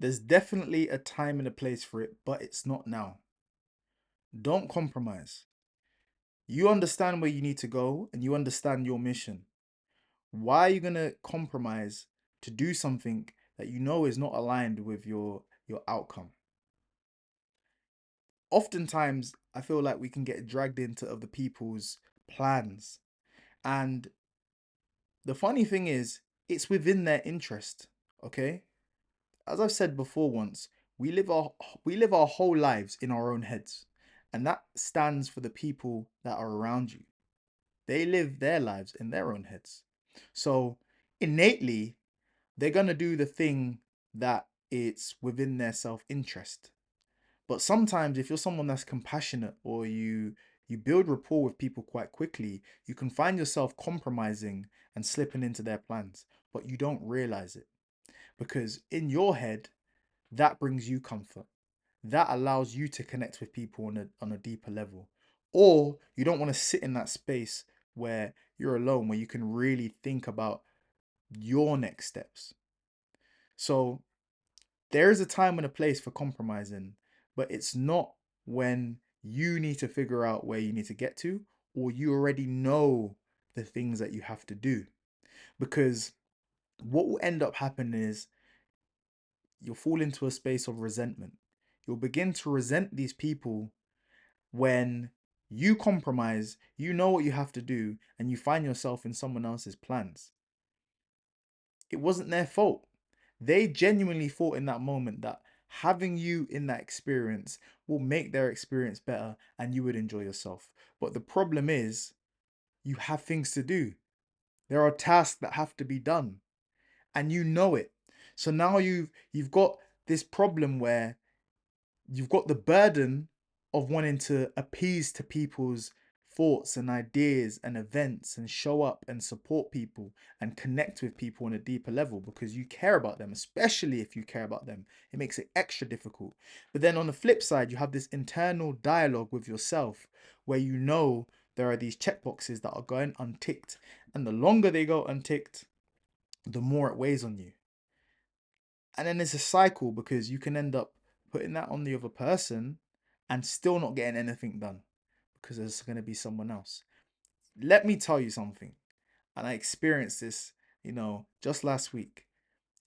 There's definitely a time and a place for it, but it's not now. Don't compromise. You understand where you need to go and you understand your mission. Why are you going to compromise to do something that you know is not aligned with your outcome? Oftentimes, I feel like we can get dragged into other people's plans. And the funny thing is, it's within their interest, okay? As I've said before once, we live our we live our whole lives in our own heads. And that stands for the people that are around you. They live their lives in their own heads. So innately, they're gonna do the thing that it's within their self-interest. But sometimes if you're someone that's compassionate or you build rapport with people quite quickly, you can find yourself compromising and slipping into their plans, but you don't realize it because in your head that brings you comfort. That allows you to connect with people on a deeper level. Or you don't want to sit in that space where you're alone, where you can really think about your next steps. So there is a time and a place for compromising, but it's not when you need to figure out where you need to get to, or you already know the things that you have to do. Because what will end up happening is you'll fall into a space of resentment. You'll begin to resent these people when you compromise, you know what you have to do, and you find yourself in someone else's plans. It wasn't their fault. They genuinely thought in that moment that having you in that experience will make their experience better and you would enjoy yourself. But the problem is, you have things to do. There are tasks that have to be done, and you know it. So now you've got this problem where you've got the burden of wanting to appease to people's thoughts and ideas and events and show up and support people and connect with people on a deeper level because you care about them, especially if you care about them. It makes it extra difficult. But then on the flip side, you have this internal dialogue with yourself where you know there are these checkboxes that are going unticked. And the longer they go unticked, the more it weighs on you. And then it's a cycle because you can end up putting that on the other person and still not getting anything done because there's going to be someone else. Let me tell you something, and I experienced this, just last week.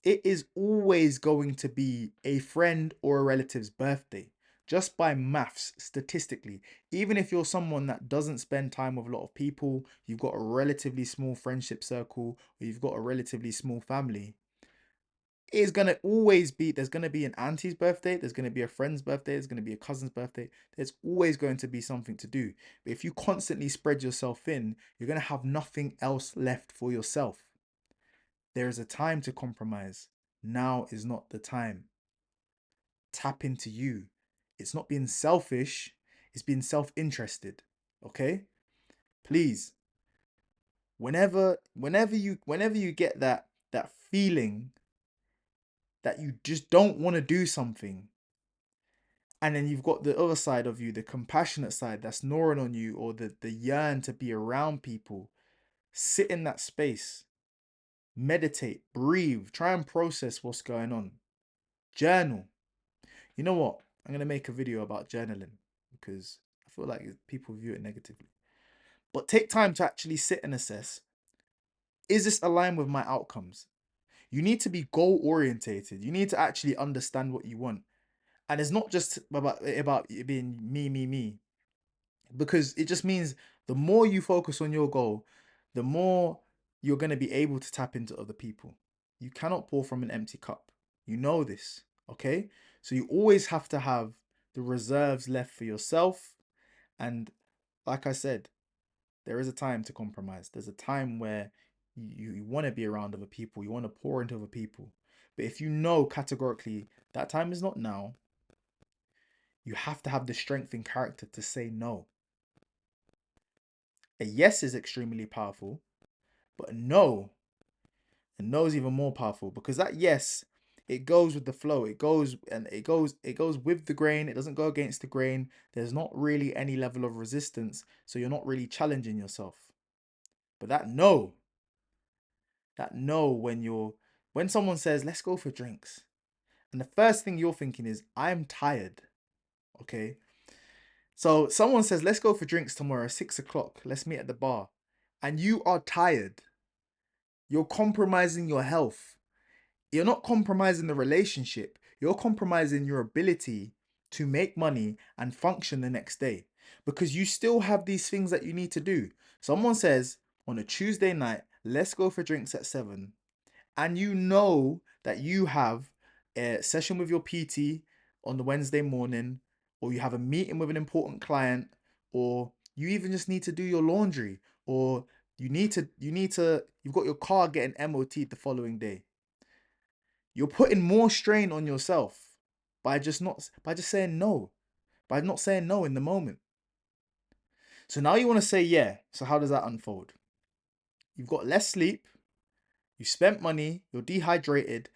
It is always going to be a friend or a relative's birthday, just by maths, statistically. Even if you're someone that doesn't spend time with a lot of people, you've got a relatively small friendship circle, or you've got a relatively small family, it's gonna always be there's gonna be an auntie's birthday, there's gonna be a friend's birthday, there's gonna be a cousin's birthday. There's always going to be something to do. But if you constantly spread yourself thin, you're gonna have nothing else left for yourself. There is a time to compromise. Now is not the time. Tap into you. It's not being selfish, it's being self-interested. Okay? Please. Whenever you get that feeling that you just don't want to do something, and then you've got the other side of you, the compassionate side that's gnawing on you, or the yearn to be around people, sit in that space, meditate, breathe, try and process what's going on, journal. You know what, I'm going to make a video about journaling because I feel like people view it negatively, but take time to actually sit and assess, is this aligned with my outcomes? You need to be goal orientated. You need to actually understand what you want, and it's not just about it being me, because it just means the more you focus on your goal, the more you're going to be able to tap into other people. You cannot pour from an empty cup. You know this, okay? So you always have to have the reserves left for yourself. And like I said, there is a time to compromise. There's a time where you want to be around other people, you want to pour into other people. But if you know categorically that time is not now, you have to have the strength and character to say no. A yes is extremely powerful, but a no is even more powerful because that yes, it goes with the flow. It goes with the grain. It doesn't go against the grain. There's not really any level of resistance, so you're not really challenging yourself. But that no when someone says, "Let's go for drinks." And the first thing you're thinking is, I'm tired. Okay. So someone says, let's go for drinks tomorrow, 6 o'clock. Let's meet at the bar. And you are tired. You're compromising your health. You're not compromising the relationship. You're compromising your ability to make money and function the next day because you still have these things that you need to do. Someone says on a Tuesday night, let's go for drinks at 7. And you know that you have a session with your PT on the Wednesday morning, or you have a meeting with an important client, or you even just need to do your laundry, or you've got your car getting MOT'd the following day. You're putting more strain on yourself by just saying no, by not saying no in the moment. So now you want to say yeah. So how does that unfold? You've got less sleep, you spent money, you're dehydrated,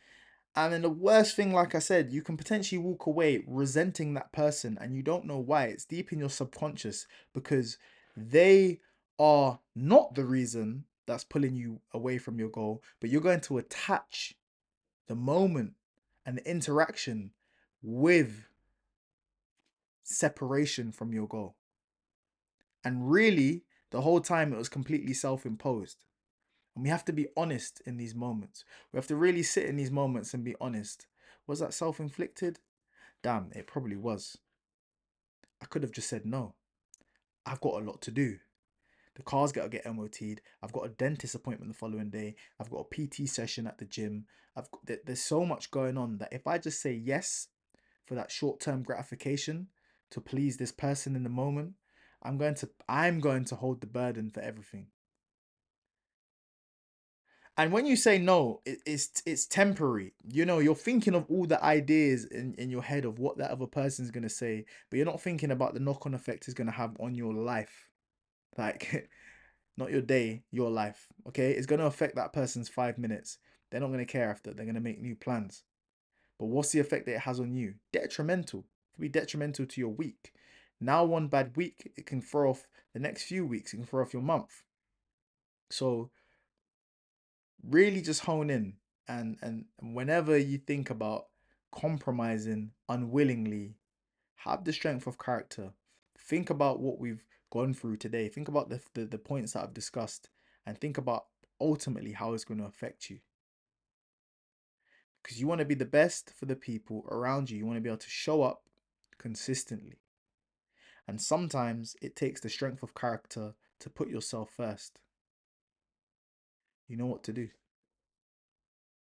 and then the worst thing, like I said, you can potentially walk away resenting that person and you don't know why. It's deep in your subconscious because they are not the reason that's pulling you away from your goal, but you're going to attach the moment and the interaction with separation from your goal. And really, the whole time it was completely self-imposed. And we have to be honest in these moments. We have to really sit in these moments and be honest. Was that self-inflicted? Damn, it probably was. I could have just said no. I've got a lot to do. The car's got to get MOT'd. I've got a dentist appointment the following day. I've got a PT session at the gym. There's so much going on that if I just say yes for that short-term gratification to please this person in the moment, I'm going to hold the burden for everything. And when you say no, it's temporary. You know, you're thinking of all the ideas in your head of what that other person's gonna say, but you're not thinking about the knock-on effect it's gonna have on your life. Like, not your day, your life. Okay? It's gonna affect that person's 5 minutes. They're not gonna care after. They're gonna make new plans. But what's the effect that it has on you? Detrimental. It can be detrimental to your week. Now, one bad week, it can throw off the next few weeks. It can throw off your month. So really just hone in and whenever you think about compromising unwillingly, have the strength of character. Think about what we've gone through today. Think about the points that I've discussed and think about ultimately how it's going to affect you. Because you want to be the best for the people around you. You want to be able to show up consistently. And sometimes it takes the strength of character to put yourself first. You know what to do.